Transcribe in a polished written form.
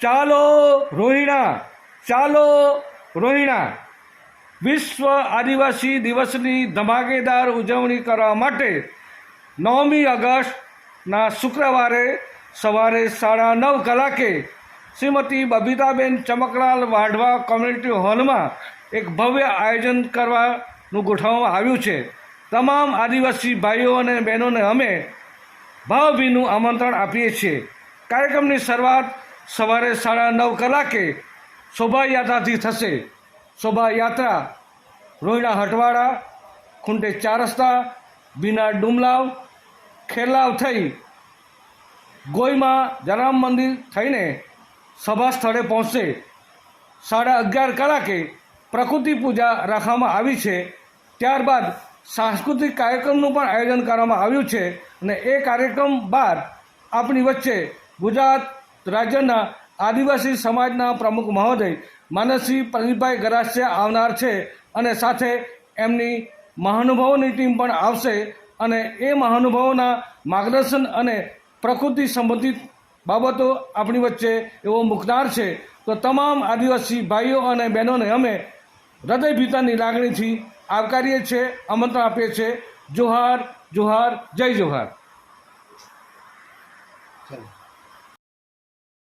ચાલો રોહિણા, ચાલો રોહિણા. વિશ્વ આદિવાસી દિવસની ધમાકેદાર ઉજવણી કરવા માટે 9મી ઓગસ્ટના શુક્રવારે સવારે 9:30 કલાકે શ્રીમતી બબીતાબેન ચમકલાલ વાઢવા કોમ્યુનિટી હોલમાં એક ભવ્ય આયોજન કરવાનું ગોઠવવામાં આવ્યું છે. તમામ આદિવાસી ભાઈઓ અને બહેનોને અમે ભાવભીનું આમંત્રણ આપીએ છીએ. કાર્યક્રમની શરૂઆત સવારે 9:30 કલાકે શોભાયાત્રાથી થશે. શોભાયાત્રા રોહિણા હટવાડા, ખૂંટે 4 રસ્તા, બીના ડુમલાવ, ખેલાવ થઈ ગોઈમાં જલારામ મંદિર થઈને સભા સ્થળે પહોંચશે. 11:30 કલાકે પ્રકૃતિ પૂજા રાખવામાં આવી છે. ત્યારબાદ સાંસ્કૃતિક કાર્યક્રમનું પણ આયોજન કરવામાં આવ્યું છે અને એ કાર્યક્રમ બાદ આપણી વચ્ચે ગુજરાત રાજ્યના આદિવાસી સમાજના પ્રમુખ મહોદય માનસી પ્રદીપભાઈ ગરાસિયા આવનાર છે અને સાથે એમની મહાનુભાવોની ટીમ પણ આવશે અને એ મહાનુભાવોના માર્ગદર્શન અને પ્રકૃતિ સંબંધિત બાબતો આપણી વચ્ચે એવો મૂકનાર છે. તો તમામ આદિવાસી ભાઈઓ અને બહેનોને અમે હૃદયભીતરની લાગણીથી આવકારીએ છીએ, આમંત્રણ આપીએ છીએ. જોહાર, જોહાર, જય જોહાર. ચાલો.